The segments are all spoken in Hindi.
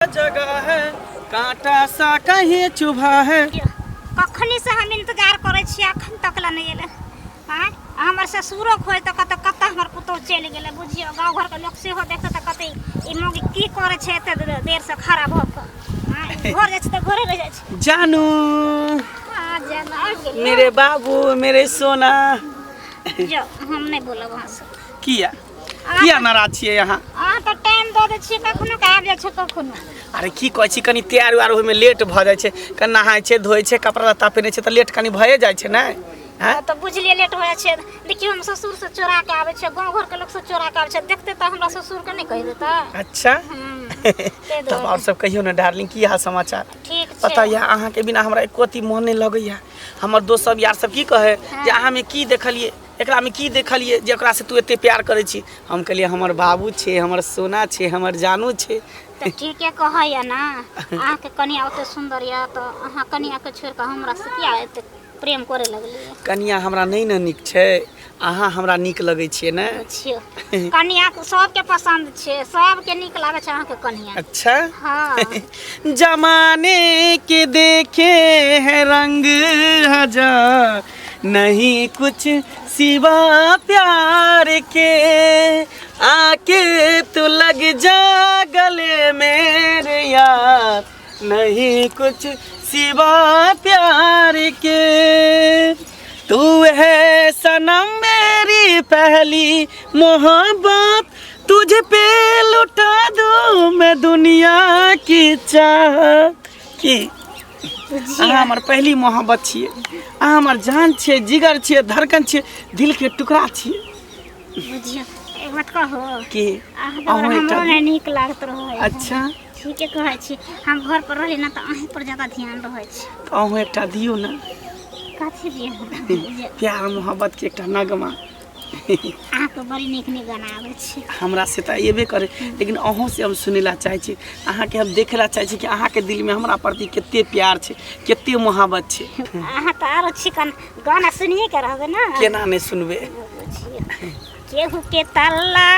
जगह है कांटा सा कहीं चुभा है। कखनी से हम इंतजार करे छी, अखन तक ला नहीं एले। हां हमर ससुरो खोय त कत कत हमर पुतो चल गेले। बुझियो गांव घर के लोग से हो देखत त कते ई मोगी की करे छे एते देर से खराब हो क। हां घर जाछ त घरे रह जाछ। जानू हां जाना मेरे बाबू मेरे सोना। जो हम नहीं बोलब वहां से किया किया नाराज छिए यहाँ? हां त टाइम द दे छी, कखनो का आब जाय छ कखनो। अरे की कहै छी, कनी तैयार वार होय में लेट भ जाय छै, कनी नहाय छै धोय छै कपड़ा लत्ता पहिने छै त लेट कनी भए जाय छै नै। हां त बुझलिए लेट हो जाय छै। देखियो हम ससुर से चोरा के आबै छै, गांव घर के लोग से चोरा के आबै छै, देखते त हमरा ससुर के नहीं कहि देता। अच्छा तब और सब कहियो ना डार्लिंग, की हाल समाचार? ठीक छै। पता या अहाँ के बिना हमरा एकोती मोन नहीं लगैया। हमर दोस्त सब यार सब की कहे जे अहाँ में की देखलिए, एकरा में की देखलिए जे ओकरा से तू एते प्यार करे छी। हम कहलिए हमर बाबू छे, हमर सोना छे, हमर जानू छे। त ठीक है कहैया ना, अहाँ के कनिया ओते सुंदर या त अहाँ कनिया के छोड़ के हमरा से किया एते प्रेम करे लगलिए? कनिया हमरा नहीं न निक छे, अहाँ हमरा निक लगै छिए ना। छियो कनिया सबके पसंद छे, सबके निक लागे छे अहाँ के कनिया। अच्छा हां जमाने के देखे हैं रंग हजार, नहीं कुछ सिवा प्यार के, आके तू लग जा गले मेरे यार, नहीं कुछ सिवा प्यार के। तू है सनम मेरी पहली मोहब्बत, तुझे पे लुटा दूं मैं दुनिया की चाहत की। अहाँ हमर पहली मोहब्बत छिए, अहाँ हमर जान छिए, जिगर छिए, धड़कन छिए, दिल के टुकड़ा छिए। बुझियो एक बात कहो की अहाँ हमरा नहीं निक लागत रहो। अच्छा ठीक है कहै छी, हम घर पर रही ना त अहीं पर ज्यादा ध्यान रहै छी। अहूँ एकटा दियौ ना कथि दियौ? प्यार मोहब्बत के एकटा नगमा। अहाँ के बड़ी नीक गाना आबै छै। हमरा से त एबे करे, लेकिन अहूँ से हम सुनेला चाहे छी, अहाँ के हम देखेला चाहे छी कि अहाँ के दिल में हमरा प्रति कितने प्यार छे, कितने मोहब्बत छे। अहाँ त आरो चिकन गाना सुनिए के रहबे ना। केना नहीं सुनबे? केहू के तल्ला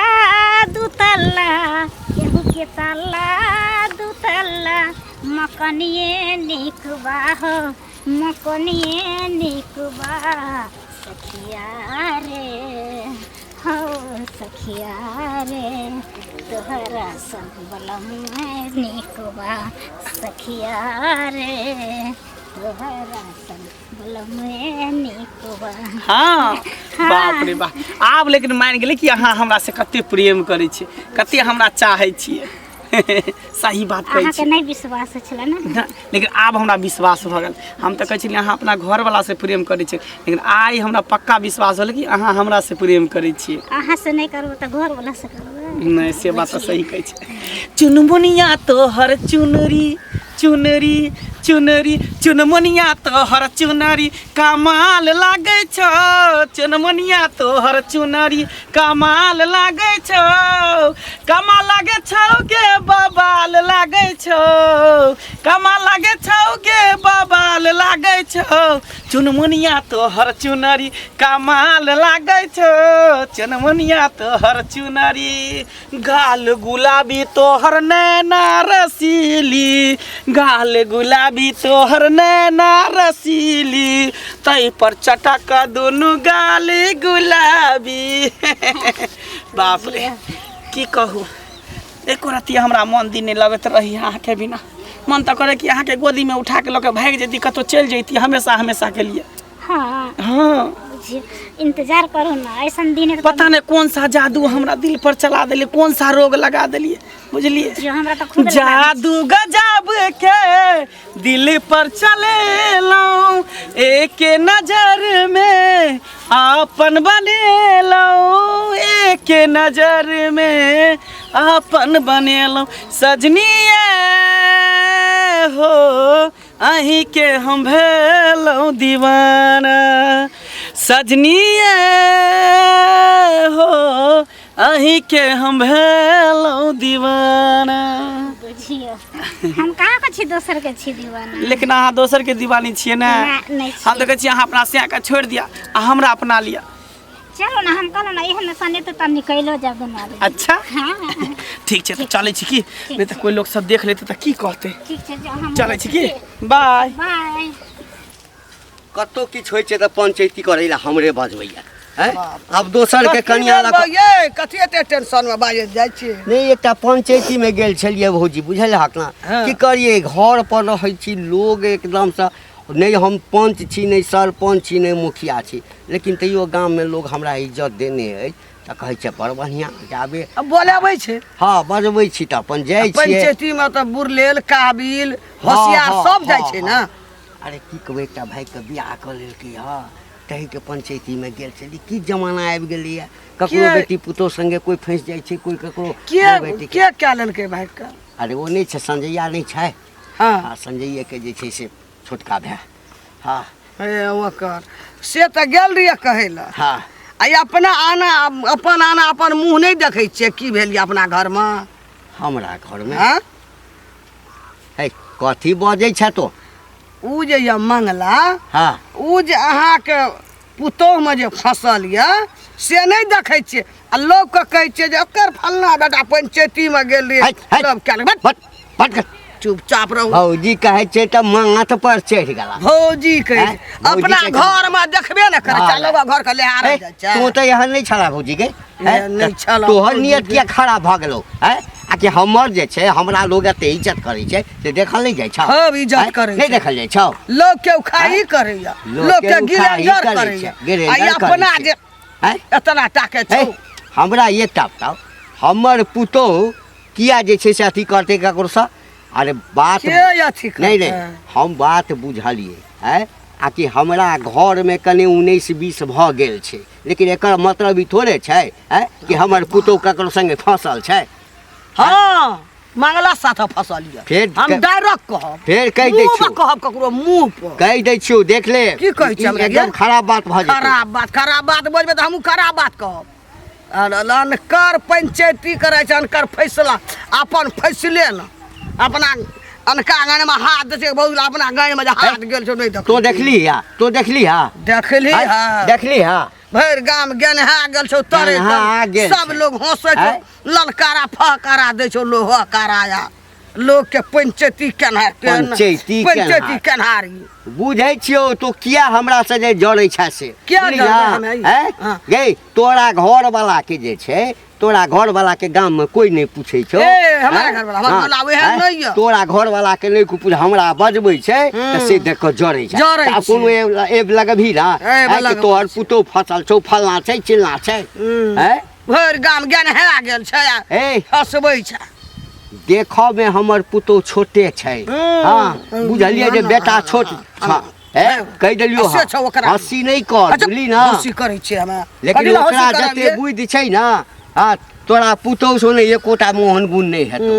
दू तल्ला, केहू के तल्ला दू तल्ला, मकनिए निक बा हो, मकनिए निक बा। सखिया रे हो सखिया रे, तोहरा संग बलम निक बा। सखिया रे तोहरा संग बलम निक बा। हाँ बाप रे बाप, आब लेकिन मान गेले कि अहाँ हमरा से कते प्रेम करे छी, कते हमरा चाहे छिए। सही बात कहै छी। अहाँ के नहीं विश्वास छला ना, लेकिन आब हमरा विश्वास भ गेल। हम त कहै छी अहाँ अपना घर वाला से प्रेम करे छी, लेकिन आइ हमरा पक्का विश्वास होल कि अहाँ हमरा से प्रेम करे छी। अहाँ से नहीं करबो त घर वाला से करबो। नहीं से बात त सही कहै छी। चुनमुनिया तोहर चुनरी चुनरी चुनरी, चुनमुनिया तोहर चुनरी कमाल लागे छो, चुनमुनिया तोहर चुनरी कमाल लागे छो, कमाल लागे छो के बबाल लागे छो, कमाल लागे छो के बबाल लागे छो। चुनमुनिया तोहर चुनरी कमाल लागे छो, चुनमुनिया तोहर चुनरी, गाल गुलाबी तोहर नैना रसीली, गाल गुलाबी तोहर नैना रसीली, तई पर चटक दोनों गाल गुलाबी। बाप रे की कहू, एको रती हमरा मन दिन नहीं लगत रही अहाँ के बिना। मन तो करे कि अहाँ के गोदी में उठा के लेके भाग जेती, कतो चल जेती हमेशा हमेशा के लिए। हाँ हाँ इंतजार करो ना, ऐसा दिन पता नहीं कौन सा जादू हमरा दिल पर चला दिले, कौन सा रोग लगा दिलिए, बुझलिए? जो हमरा तो खुद जादू गजब के दिल पर चले लो, एक नजर में आपन बने लो, एक नजर में आपन बने लो। सजनिए हो अहीं के हम भेलो दीवाना, सजनिए हो अहीं के हम भेलो दीवाना। बुझियो हम कहाँ के छी दोसर के छी दीवाना। लेकिन अहाँ दोसर के दीवानी छिए ना। नहीं हम तो कहै छी अहाँ अपना से के छोड़ दिया आ हमरा अपना लिया। चलो ना हम कहलो ना एहन सने तो निकलो जाब दोनों आदमी। अच्छा हाँ ठीक छै, तो चलै छी की, नहीं तो कोई लोग सब देख लेते तो की कहते। ठीक छै जो हम चलै छी की, बाय बाय। कतो किछु होइ छै तऽ पंचायती करै ला हमरे बजबैया हैं। अब दोसर के कन्या लग ये कथी एते टेंशन में बाजे जाइ छी। नहीं एकटा पंचायती में गेल छलिए भौजी, बुझल हक ना की करिए, घर पर रहै छी लोग एकदम से, नहीं हम पंच छी नहीं सरपंच छी नहीं मुखिया छी, लेकिन तैयो गांव में लोग हमरा इज्जत देने है तऽ कहै छै बड़ बढ़िया जाबे। अब बोलाबै छै। हाँ बजबै छी तऽ अपन जाइ छियै। पंचायती में तऽ बुरलेल काबिल होशियार सब जाइ छै ना। अरे की कहबै, एकटा भाई के बियाह कऽ लेलकै हँ, तही के पंचायती में गेल छली। की जमाना आबि गेलै है, ककरो बेटी पुतोह संगे कोई फंस जाइ छै, कोई ककरो बेटी के क्या लेलकै भाई का। अरे वो नहीं छै, संजैया नहीं छै। हाँ संजैया के जे छै से छोटका भाई। हाँ ओकर से तऽ गेल रहिए कहै ला। हाँ आई अपना आना अपन मुँह नहीं देखै छियै की भेल अपना घर में। हमरा घर में हाँ है कथी बजै छै तो। उ जे ये मंगला, हाँ उ जे अहाँके पुतोह में जे फसल ये से नहीं देखै छियै, आ लोग के कहै छियै जे एकर फलना बेटा पंचायती में गेल रहिए सब क्या बट चुपचाप रहू। भौजी कहै छै तऽ माथ पर चढ़ गेला। भौजी कहे हैं? अपना भौजी घर में देखबे न करे, हाँ। चलो घर के लेहार जाइ छै। तू तो यहाँ नहीं छला भौजी के, नहीं छला तोहर भौजी नियत के। किया खराब भ गेलो है। आ कि हमर जे छै हमरा लोग एते इज्जत करै छै से देखल नहीं जाइ छौ। सब इज्जत करै नहीं छै। देखल जाइ छौ। लोग के उखाई करैया, लोग के गिरेजर करैया, आ अपना जे हैं? एतना टाके छै। हमरा एकटा बताओ, हमर पुतोह किया जे छै से अथी करते ककरो सा। अरे बात के अथी करतै? नहीं हम बात बुझलिए है। आ कि हमरा घर में कने 19-20 भ गेल छै, लेकिन एकर मतलब ई थोड़े छै है कि हमर पुतोह ककरो संगे फंसल छै। हाँ मंगला साथ फसल ये। फेर हम डायरेक्ट कहब, फेर कहि दै मुँह छियौ। में कहब ककरो मुंह पर। कहि दै छियौ, देख ले की कहै छै हमरा एकदम ये? खराब बात भ जेतै। खराब बात बजबै तऽ हमहूँ खराब बात कहब। अनकर पंचायती करे छै, अनकर फैसला अपन फैसले न अपना अनका गाने में हाथ दे छै। बहुत अपना गाने में हाथ गेल छौ नहीं देख। तो देखली या, तो देखली हा, देखली हाँ। देखली हा। भर गाम गेनहा गेल छौ तरे गेनहा गेल सब छै। लोग हंसै छौ, हैं? ललकारा फहकारा दै छौ लोहकाराया। लोग के पंचायती पंचायती केनहारी बुझै छियौ तो किया हमरा से जे जड़ै छै से किया बुझलियै? जड़ै हमे? हैं? हाँ। गे तोरा घर वाला के जे छै, तोरा घर वाला के गांव में कोई नहीं पूछे छौ। ए, हमरा हैं? घर वाला, हमर हाँ, वाला ओहे हैं? नहीं है। तोरा घर वाला के नहीं पूछ, हमरा बजबै छै त से देख के जड़ै छै। जड़ै आ कोनो एब लगबी ना ए, हैं कि तोहर पुतोह फसल छौ, फलना छै चिलना छै। हैं? भर गाम गेनहा गेल छै, ए हंसबै छै। देखऽ में हमर पुतोह छोटे छै। हाँ बुझलिए जे बेटा छोट कह दिलियो हंसी नहीं कर बुझली ना। हंसी करै छै हमे, लेकिन ओकरा जते बुद्धि छै ना, हाँ तोरा पुतोह सोने एकोटा मोहन गुण नहीं हेतौ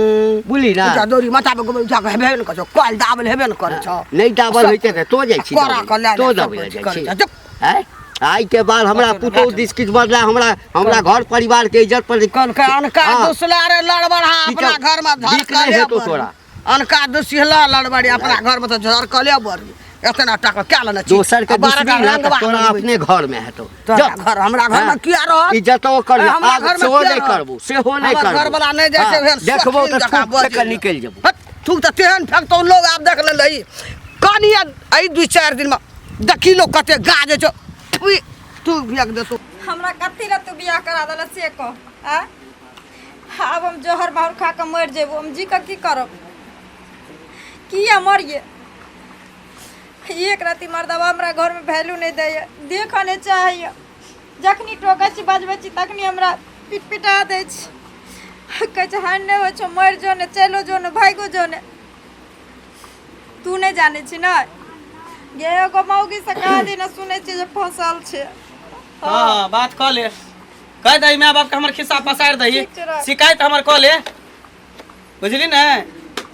बुझली ना। पूजा दौरी माथा पे गोबर उठा के हेबे न करै, कल दाबल हेबे न करै छ। नहीं दाबल होइते त तो जाइ छी, करा के लै तो सब दबल कुछ जाइ करै छी। छै। हैं? आई के बाद हमरा पुतोह दिस किछ बदला, हमरा घर परिवार के इज्जत पर कल के अनका हाँ। दुसला रे लड़बड़ा अपना घर में धर बिक नहीं हेतौ तोरा। अनका दुसला लड़बड़ी अपना घर में तो झर कले बड़ी। एतना टाका क्या लेना छी? दोसर के दुश्मनी ना त तोरा अपने घर में हेतौ। तोरा घर हमरा घर में किया रहत? इज्जतो कर, हमरा आब घर में सेहो किया नहीं रहत? करबो, सेहो नहीं हमर करबो। घर वाला नहीं जाय छै, हाँ, ओहन देखबो शौकीन त जकाँ थूक बजै के निकल जेबो। थूक त तेहन फेंकतौ लोग आब देख ले लई कनिया आई 2-4 दिन में देखी लो कते गाजे छ। तू फेंक देतो। हमरा कथी ला तू बियाह करा देला से कह। अब हम जहर बाहर खा के मर जेबो, हम जी के की करब? किया मरिए? एक राति मर्दवा हमरा घर में वैल्यू नहीं दैया, देखऽ नहीं चाहिए। जखनी टोकै छी बजबै छी तखनी हमरा पिटा दै छी। कहै छै हानि नहीं होइ छौ, मर जो ने, चलो जो ने, भागो जो ने। तू नहीं जाने छी ना? गे एगो मौगी से कहा दिन सुनै छी जे फसल छै। हाँ बात कह ले, कह दही माय बाप के हमर खिस्सा पसार दही, ठीक छै, राख। शिकायत हमर कह ले, बुझली ने।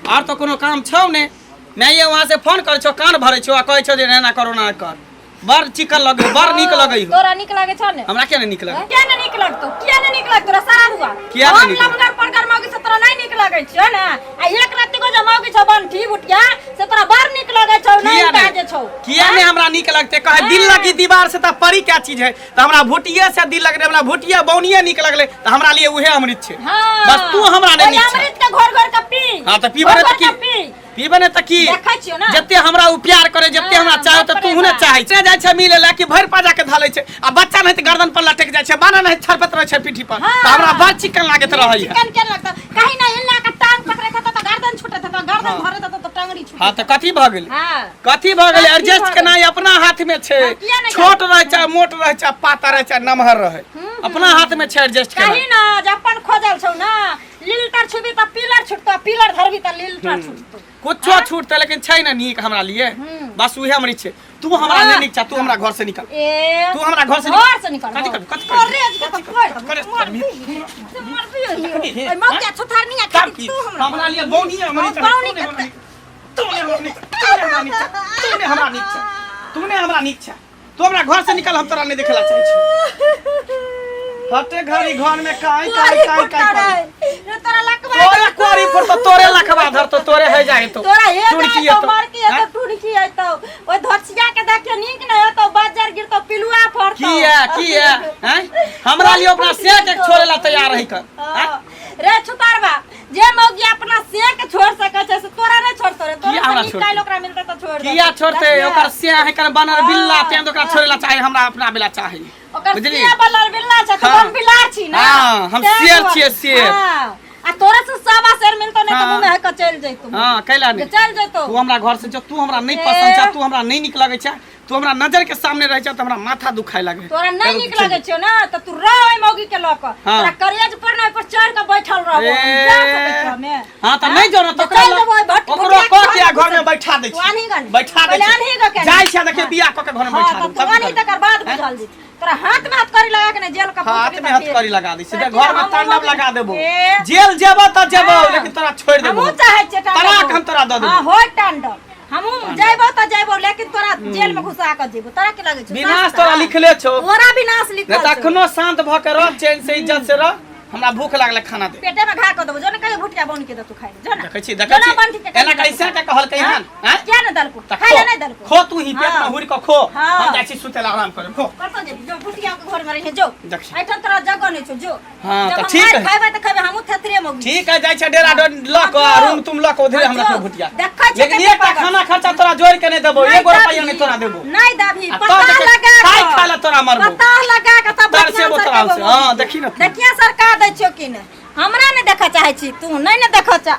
आर तो कोनो काम छौ ने, मैं ये वहाँ से फोन कर छो, कान भरे छो आ कहे छो जे ना करो ना कर। बड़ चिकन लगे, बड़ नीक लगे हो। तोरा निक लागे छ ने हमरा क्या नहीं निक लगे? क्या नहीं निक लगतो? क्या नहीं निक लगतो? तोरा सारा हुआ किया हम नहीं निक लमगर पड़कर मौगी से तोरा नहीं निक लागे छ ना। आ एक राति को जमाओगी छ बंठी बुटिया से तोरा बड़ निक लागे छ नहीं काजे छ। किया ने हमरा निक लगते? कहे दिल लगी दीवार से त परी क्या चीज है? त हमरा भुटिया से दिल लग रे, हमरा भुटिया बौनिया निक लगले त हमरा लिए उहे अमृत छे। बस तू हमरा नहीं निक अमृत के घर घर का पी। हां त पीबे त की? पीबे ने त की? देखै छियो ना जत्ते हमरा उ प्यार करे, जत्ते हमरा चाहे त तू हुने चाहे छै। जाय छै मिले ला कि भर पाजा के धाले छै आ बच्चा नहीं त गर्दन पर लटक जाय छै, बाना नहीं छरपत रहे छै पीठी पर। त हमरा बड़ चिकन लागत रहै है। चिकन के लगता कहीं ना हिलना का टांग पकड़े त गर्दन छूटे त गर्दन भरे त टांगड़ी छूटे। हां त कथी भ गेल? हां कथी भ गेल? एडजस्ट केना अपना हाथ में छै। छोट रहे छै, मोट रहे छै, पातर रहे छै, नमहर रहे, अपना हाथ में छै एडजस्ट केना। कहीं ना जपन खोजल छौ ना लिल्टर छुबी त पिलर छुटतो, पिलर धरबी त लिल्टर छुटतो। कुछो छूटते लेकिन छै ना नीक हमरा लिए। बस उहे हमरी छै। तू हमरा नहीं नीक छ, तू हमरा घर से निकल। तू हमरा घर से निकल। कथी कर? कथी कर? रेज के तो मर दियो। ओय मौत के छुथार नहीं खाती तू हमरा लिए बौनी हमरी छ। तूने हमरा नीक छ। तूने हमरा नीक छ। तूने हमरा नीक छ। तू हमरा घर से निकल, हम तोरा नहीं देखेला चाहे छी। हटे घरी घर में काई तोरा लकवा तोरे कोरी पर तो तोरे लखवा धर तो तोरे है जाए तो तोरा हे टुड़की जाए तो मर के तो टुड़की है तो ओय धोसिया के देख के नीक न है तो बाजार गिर तो पिलुआ फरतो। की है हैं? हमरा लिए अपना से के छोड़ेला तैयार रही कर। रे छुतारबा जे मौगी अपना से के छोड़ सके छै से तोरा नहीं छोड़तो रे। तोरा निकाल ओकरा मिलते तो छोड़ दे। किया छोड़ते? ओकर से है कर बनर बिल्ला ते ओकरा छोड़ेला चाहे, हमरा अपना बिल्ला चाहे। बुझली बल्लर बिल्ला छ तो हम बिल्ला छी ना। हां हम शेर छिए शेर। आ तोरा से सवा शेर मिलतो नहीं तो मुंह में है के चल जइतो। हां कैला नहीं चल जइतो। तू हमरा घर से जो तू हमरा नहीं पसंद छ, तू हमरा नहीं निक लगे छ, तू हमरा नजर के सामने रह छ त हमरा माथा दुखाय लागे। तोरा नहीं निक लागे छ ना त तू रह ओय मौगी के लक। तोरा करेज पर ना पर चढ़ के बैठल रहबो जा सकत हमें। हां त नहीं जो ना तो ओकरो क के घर में बैठा दे छी। बैठा दे छी। जाय छ देखे बियाह क के घर में बैठा दे। तब नहीं तकर बाद बुझल जी तोरा हाथ में हाथ करी लगा के ना जेल का हाथ में हाथ करी लगा दे, सीधे घर में तांडव लगा देबो। जेल जेबो त जेबो लेकिन तोरा छोड़ देबो। हमहु चाहे छ तलाक हम तोरा द देबो। हां होय तांडव हमहु जइबो त जइबो लेकिन तोरा जेल में घुसा के जेबो। तोरा के लागे छ? विनाश तोरा लिखले छो। तोरा विनाश लिखल छ। तखनो शांत भ के रह, चैन से इज्जत से रह। हमरा भूख लागले खाना दे। पेटे में घा क देबो जो न कहियो भुटिया बन के द तू खाइ जो न। देखै छी एना कैसे के कहल कहिन हैं? क्या न दलको खाइ नहीं दलको। खो तू ही पेट में हुर के खो। हम जाय छी सुतेला आराम करे खो। करतो जे जो भुटिया के घर में रहे जो। देखी ऐठन तोरा जगह नहीं छ जो। हां त ठीक है। खाइबे त खाइबे हमहु थेथरे मौगी। ठीक है, जाय छ डेरा ल क रूम तुम ल क उधरे हमरा के भुटिया। देखै छी लेकिन एक खाना खर्चा तोरा जोड़ के नहीं देबो, 1 रुपया नहीं तोरा देबो। नहीं दाभी पता लगा काय खाला तोरा मरबो। पता लगा के तब तर से बोतरा से। हां देखी न। देखिया सरकार दै छियो कि न। हमरा ने देखा चाहे छी तू नहीं ने देखा चा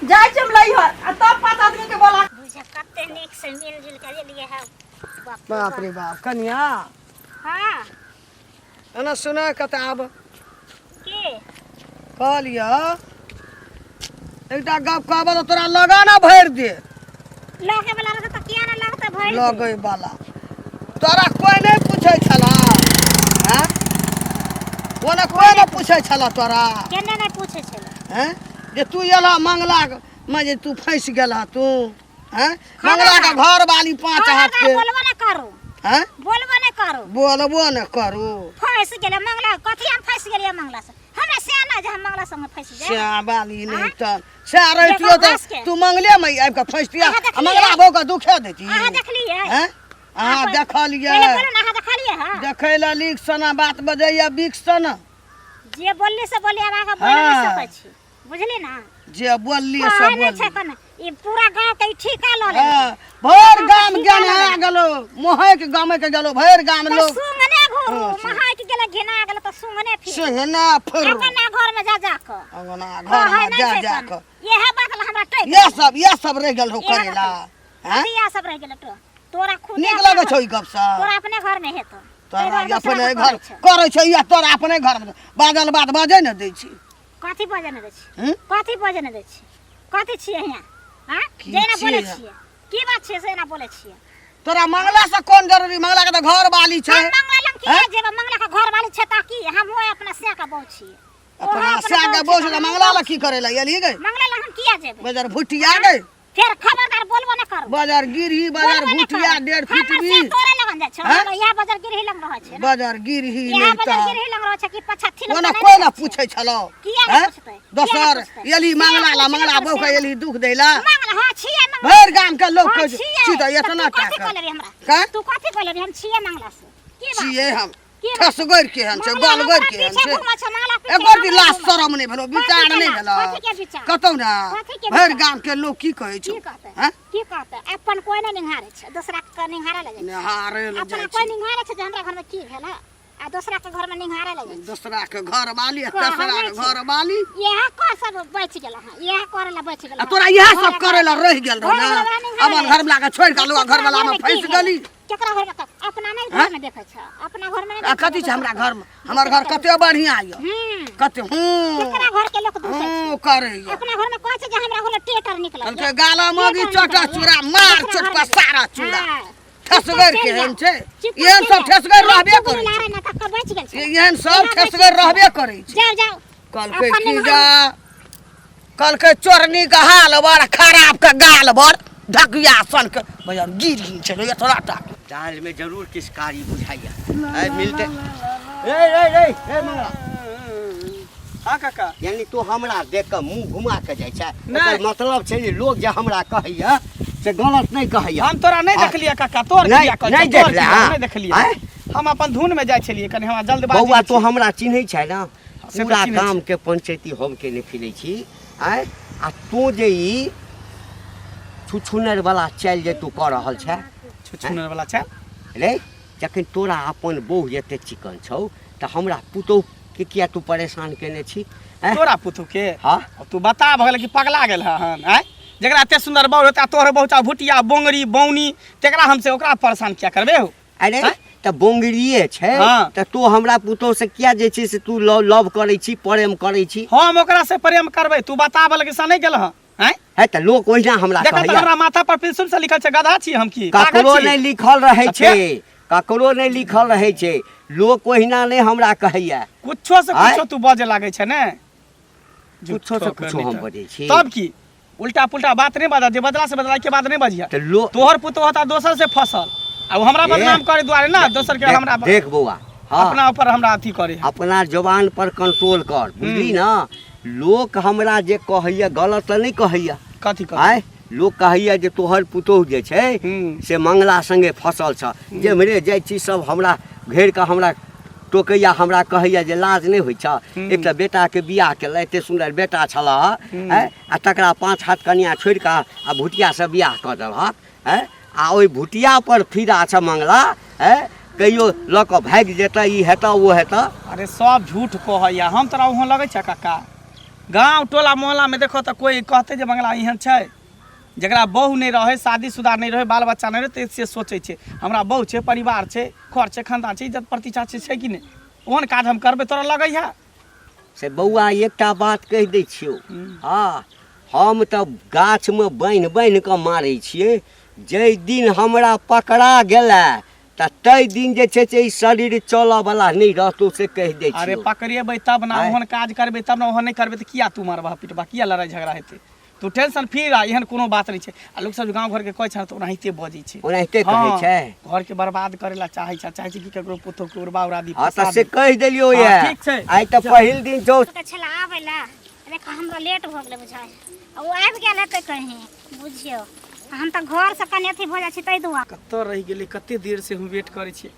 जाय छम लइहर आ तब 5 आदमी के बोला बुझा कते नीक से मिलजुल के लिए है। बाप रे बाप कन्या हां एना सुना कत आब के कहलिया एकटा गप कहब त तोरा लगाना भर दे। लगे वाला रहे त किया ना लगता भइल लगे वाला तोरा कोई नहीं पूछे छला हैं? ओना कोई नहीं पूछे छला तोरा केने नहीं पूछे छले हैं? जे तू एला मंगला में जे तू फंस गेला तू हैं? मंगला का घर वाली 5 हाथ के बोलबो ना करू हैं? बोलबो ना करू बोलबो न करू। फंस गेले मंगला कथि हम फंस गेलिए मंगला से हमरा से ना जे हम मंगला संग फंस जाए। श्या वाली नहीं त श्या रहतियो त तू मंगले में आबि के फंसतिया मंगला भौ के दुखे देती आहा देखलिए हैं? अहाँ देखलिए पहले बोलो ना आहा देखलिए हां देखै ला लीक सना बात बजैया बिक सना जे बोलली से बोलिए आगा बोल नहीं सकै छी बुझली ना। जे बोलली से कहां बोल छै कने ई पूरा गांव के ठिका ल ले भर गाम गेना गेलो मोहे के गामे के गेलो भर गाम लोग सुंगने घुरू महाय के गेला घेना गेला त सुंगने फिर सेहना फिर अपना घर में जा जा के अंगना घर में जा के ये है बात हमरा टै ये सब रह गेल हो करेला हैं? ये सब रह गेल तोरा खुद नीक लगे छौ ई गप सब तोरा अपने घर में हेतो तोरा अपने घर करे छै या तोरा अपने घर में बादल बात बाजे न दै छी। कथि बजे न दै छी कथि बजे न दै छी कथि छियै हियां हां जेना बोलै छियै की बात छै से ना बोलै छियै। तोरा मंगला से कोन जरूरी मंगला के त घर वाली छै। मंगला लंग की जेबा मंगला का घर वाली छै ताकि हम होय अपना से का बहु छियै अपना से के बोझ ला मंगला ला की करे ला एली गई मंगला लंग हम किया जेबे बाजार भुटिया गई फिर खबरदार बोलबो ना करू बाजार गिरी बाजार भुटिया 1.5 फीट भी तोरे लग जान जाय छ हैं? हमरा या बाजार गिरही लग रहै छै ना बाजार गिरही या नहीं बाजार तो गिरही लग रहै छै कि पछाथी लग ओना कोई ना पूछे छलो किया नहीं पूछतै दोसर एली मंगला बहु के एली दुख देला मंगला हां छिए मंगला भर गांव के लोग हाँ, के छिए। सीधा तो इतना तू कथी टाका कहले रे हमरा का तू कथी कहले रे हम छिए मंगला से की बात छिए हम की बात? ठसगर के हन से मंगला गालगर हमरा के हन पीछे से घुमै छ मंगला पीछे एगो दी हमरा लाश घुमै। शरम नहीं भेलो विचार कथी के नहीं लाश? भेलो कथी के विचार? कतौ ना कथी के भर विचार? गांव के लोग की कहे की छ कहतै हैं की कहतै अपन कोई नहीं निहारे छै दूसरा के निहारे लगे निहारे ले अपना जाय कोई छी निहारे छै जे हमरा घर में की भेल आ दूसरा के घर में निहारे लगे दूसरा के घर वाली कहाँ तेसरा नहीं के छै। घर वाली यह कर सब बच गेल हां यह करे ला बच गेल आ तोरा यह सब करे ला रह गेल रह ना अपन घर में लाके छोड़ के लोग घर वाला में फंस गली केकरा घर में अपना नहीं घर में देखे छ अपना घर में आ कथी छै हमरा घर में हमर घर कते बढ़िया य कते केकरा घर के लोग दूसरे करे य अपना घर में कहै छै जे हमरा घर टेटर निकलल हमके गाला मगी चटा चूड़ा मार चटका सारा चूड़ा ठसगर के हन छै एहन सब ठसगर रहबे करे लारे ना तक बच गेल छै एहन सब ठसगर रहबे करे छै जाओ जाओ कल के की जा कल के चोरनी का हाल बड़ खराब का गाल बड़ ढकिया सन के भैया गिर चलो ये थोड़ा टा दाल में जरूर किस कारी बुझाइया है मिलते ए मंगला हाँ काका यानी तो हमरा देख के मुंह घुमा के जाय छै नहीं। एकर मतलब छै जे लोग जे हमरा कहैया से गलत नहीं कहैया हम तोरा नहीं देखलिए काका तोर नहीं- किया कहै नहीं छै, तोर देखले, किया, हाँ। नहीं देखलिए आँय? हम अपन धुन में जाय छलिए कनी हमरा जल्दबाजी बौआ में तो छी। हमरा चिन्है छै ना से तो पूरा चिन्है गाम के पंचायती हम के ने फिरै छी आय आ तू जे ई छुछुनर वाला चल जे तू कह रहल छै छुछुनर वाला छै रे जखन तोरा अपन बहू एते चिकन छौ त हमरा पुतौह के किया तू परेशान केने छी हैं? तोरा पुतू के हाँ अब तू बता भगल कि पगला गेल हन आय जकरा एते सुंदर बहू होता तोहर बहुत भुटिया बोंगरी बौनी तेकरा हमसे ओकरा परेशान किया करबे हो अरे हैं? त बोंगरिए छै हाँ। त तू हमरा पुतौह से किया जे छै से तू लव करै छी प्रेम करै छी हम ओकरा से प्रेम करबै तू बता भगल कि सा नहीं गेल हन हैं है त लोग ओहिना हमरा देखा तो कहैया हमरा माथा पर पेंसिल से लिखल छै गधा छी हम की ककरो कागज छी? नहीं लिखल रहे अच्छा। छै ककरो नहीं लिखल रहे छै लोग ओहिना नहीं हमरा कहैया कुछो से आँय? कुछो तू बजे लागे छै ने कुछो से कुछो हम बजै छी तब की उल्टा पुल्टा बात नहीं बजा जे बदला से बदला के बात नहीं बजिया त लोग तोहर पुतो होता दोसर से फसल अब हमरा बदनाम करे दुआरे ना दोसर के हमरा देख बौआ हाँ अपना ऊपर हमरा अथी करे अपना जवान पर कंट्रोल कर बुझली ना लोग हमरा जे कहैया गलत नहीं कहैया कथी कर आय लोग कहैया जे तोहर पुतौह जे छै से मंगला संगे फसल छ जे मरे जाइ छी सब हमरा घेर के हमरा टोकैया हमरा कहैया जे लाज नहीं होइ छ एकटा बेटा के बियाह केला एते सुंदर बेटा छला आ तकरा 5 हाथ कनिया छोड़ के आ भुटिया से बियाह क देलहक आ ओइ भुटिया पर फिरा छ मंगला कहियो ल के भाग जेता ई हेता वो हेता अरे सब झूठ कहैया हम तोरा वहाँ लगे छै काका गांव टोला मोहल्ला में देखो तो कोई कहते जे बंगला यहाँ छै जकरा बहू नहीं रहे शादीशुदा नहीं रहे बाल बच्चा नहीं रहे से सोचे छै हमरा बहू छै परिवार छै घर छै खानदान छै इज्जत प्रतिष्ठा छै कि नहीं ओहन काज हम करबै तोरा लगे है से बौआ एकटा बात कहि दै छियौ हाँ हम तऽ गाछमे बान्हि कऽ मारै छियै जाहि दिन हमरा पकड़ा गेला तऽ ताहि दिन जे छै से ई शरीर चलऽवला नहि रहतौ से कहि दै अरे छियौ पकड़ेबै तब ना आँय? ओहन काज करबै तब ना ओहन नहीं करबै तऽ किया तू मारबा पिटबा किया लड़ाई झगड़ा हेतै तू टेंशन फ्री रह एहन कोनो बात नहीं छै आ लोग सब गांव घर के कहै छै तऽ ओनाहिते बजै छै ओनाहिते कहै हाँ, छै घर के बर्बाद करे ला चाहे छै कि केकरो पुतो के उड़बा उड़ा दी हाँ फंसा तऽ से दी। कहि देलियौ हाँ, ये ठीक छै। आइ तऽ पहिल दिन जो के छला आबै ला देख हमरा लेट भ गेलै बुझाय ओ आबि गेल हेतै कहीं बुझियो हम तऽ घर से कने अथी भ जाइ छै तै दुआ कत्तो रह गेलै कते देर से हम वेट करै छियै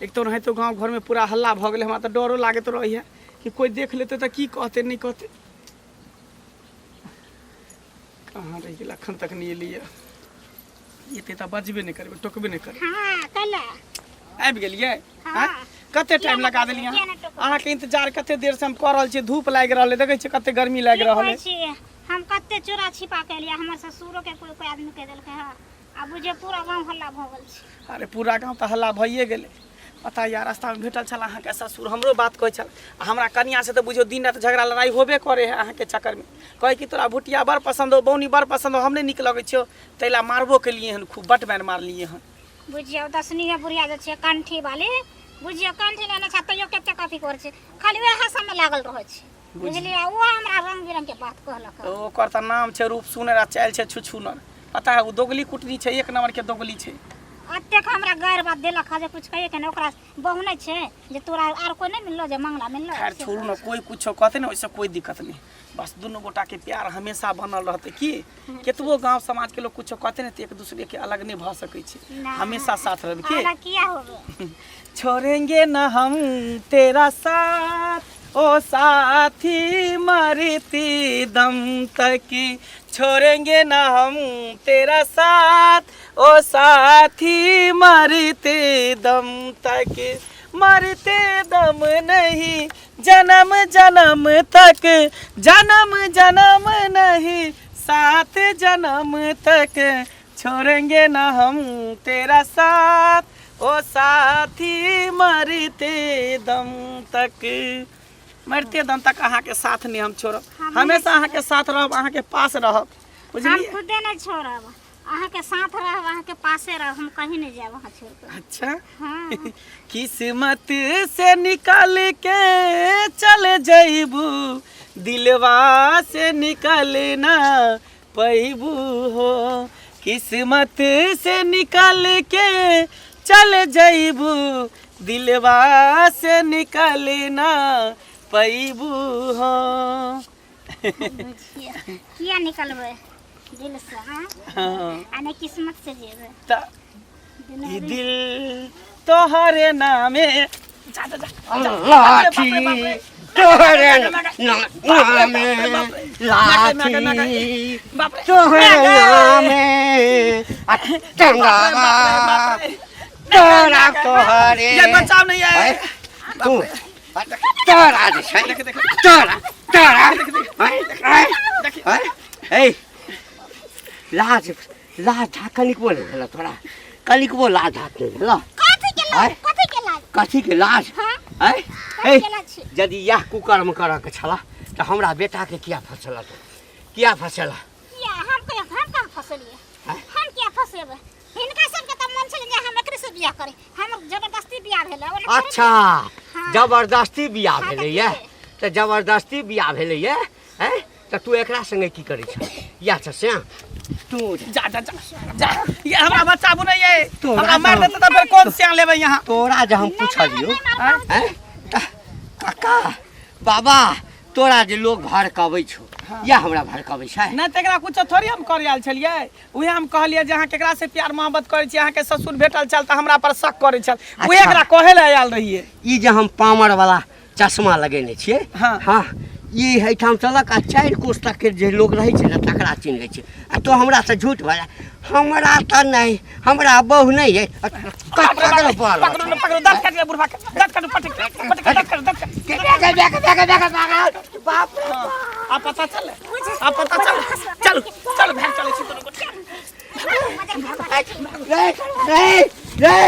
एक तो रहितो गांव घर में पूरा हल्ला भ गेलै हमरा तऽ डरो लागैत रहैया कि कोई देख लेतै तऽ की कहतै नहीं कहतै कहाँ रह गेल अखन तक नहीं एलियै एते तऽ बजबे नहीं करबै टोकबे नहीं करबै हां कला आबि गेलियै हाँ। हाँ? कते टाइम किया लगा नहीं देलियै किया नहीं टोकबै? अहाँके इंतजार कते देर से हम कऽ रहल छियै धूप लागि रहल है देखै छियै कते गर्मी लागि रहल है हम कते चोरा छिपा के लिया हमर ससुरो के कोई आदमी कह देलकै हां आ बुझे पूरा गांव हल्ला भ गेल छै अरे पूरा गाँव तऽ हल्ला भइए गेलै पता यार रास्ता में भेटल छल अहाँके ससुर हमरो बात कहै छल आ हमरा कनिया से तऽ बुझियो दिन रात झगड़ा लड़ाई होबे करे है अहाँके चक्कर में कहै कि तोरा भुटिया बड़ पसंद हो बौनी बड़ पसंद हो हम नहीं नीक लगै छियो तैला मारबो के लिए हन खूब बट बैन मारलिए हन बुझियो दसनी बुढ़िया जे छै कंठी वाली बुझियो कंठी लेने छै तैयो कते कथी कर छै खाली वएह सब में लागल रहै छै बुझलियै वो हमरा रंग बिरंग के बात कहलक तो ओकर तऽ नाम छै रूप सुनर आ चाल छै छुछुनर पता है वो दोगली कुटनी छै एक नंबर के दोगली छै अतेक हमरा गैर बात देलक जे कुछ कहिए के न ओकरा बहु नहीं छे जे तोरा आर कोई नहीं मिललो जे मंगला मिललो खैर छोड़ू ना, कोई कुछो कहते ना वैसे कोई दिक्कत नहीं, बस दोनों गोटा के प्यार हमेशा बनल रहते की केतबो गांव समाज के लोग कुछो कहते ना तो एक दूसरे के अलग नहीं भ सकै छै, ना। हमेशा साथ रहबे की। हमरा किया होबे छोड़ेंगे ना हम तेरा साथ ओ साथी मरते दम तक, छोड़ेंगे ना हम तेरा साथ ओ साथी मरते दम तक, मरते दम नहीं जन्म जन्म तक, जन्म जन्म नहीं सात जन्म तक, छोड़ेंगे ना हम तेरा साथ ओ साथी मरते दम तक, मरते दम तक अहाँ के साथ नहीं हम छोड़ब, हमेशा अहाँ के साथ रहब, अहाँ के पास रहब, हम बुझलिए। खुदे नहीं छोड़ब, अहाँ के साथ रहब, अहाँ के पासे रहब, हम कहीं नहीं जाब वहाँ छोड़ के। अच्छा हाँ किस्मत से निकल के चल जइबू, दिलवा से निकल ना पैबू हो, किस्मत से निकल के चल जइबू, दिलवा से निकल ना पैबू हो। किया निकलबे दिल से हाँ हाँ आने किस्मत से जेबे त ई दिल तोहरे नामे जा जा जा लाठी तोहरे नामे, लाठी तोहरे नामे, टंगा तोरा तोहरे। ये बचाव नहीं है तू तोरा जे छै तोरा तोरा ए लाज लाज कनिक बोले ल तोरा कनिक बोल लाज हाथ ल कथी के लाज कथी के लाज कथी के लाज हाँ ए कथी के लाज छी? यदि यह कुकर्म करऽ के छला त हमरा बेटा के किया फसला तो किया फसला किया हम कहाँ फसलिए हम क्या फसेबे हिनका सबके त मन छले जे हम एकरे से बियाह करे, हम जबरदस्ती बियाह भेले ओने छोड़े अच्छा हाँ। जबरदस्ती बियाह हाँ, भेलै ये त जबरदस्ती बियाह भेलै ये हैं त तू एकरा संगे की करै छ या छ से तू जा जा जा जा ये हमरा बचाबू नहीं है, तोरा हमरा मार तो- देते तो फिर कौन सियान लेबे यहाँ। तोरा जे हम नहीं, पूछलियो नहीं, नहीं, हैं काका बाबा तोरा जे लोग भड़काबै छौ या हमरा भड़काबै छै नहीं तो एकरा कुछ थोड़ी हम कर आयल छलिए, उहे हम कहलिए जे अहाँ केकरा से प्यार मोहब्बत करे छी, अहाँ के ससुर भेटल छल त हमरा पर शक करे छल, उहे अच्छा। एकरा कहे ले आयल रहिए। ई जे हम पामर वाला चश्मा लगेने छियै हाँ। हाँ ई एहिठाम चलक आ 4 कोस तक के जे लोग रहै छै ने तकरा चिन्है छै आ तो हमरा से झूठ भए हमरा त नहीं हमरा बहु नहीं है पकड़ो पकड़ो दर्द कर दिया बुढ़वा के, दर्द कर पटक पटक दर्द कर बाप आ पता चले आ पता चले चलो चलो भाग चले छी दोनों गोटे। रे रे रे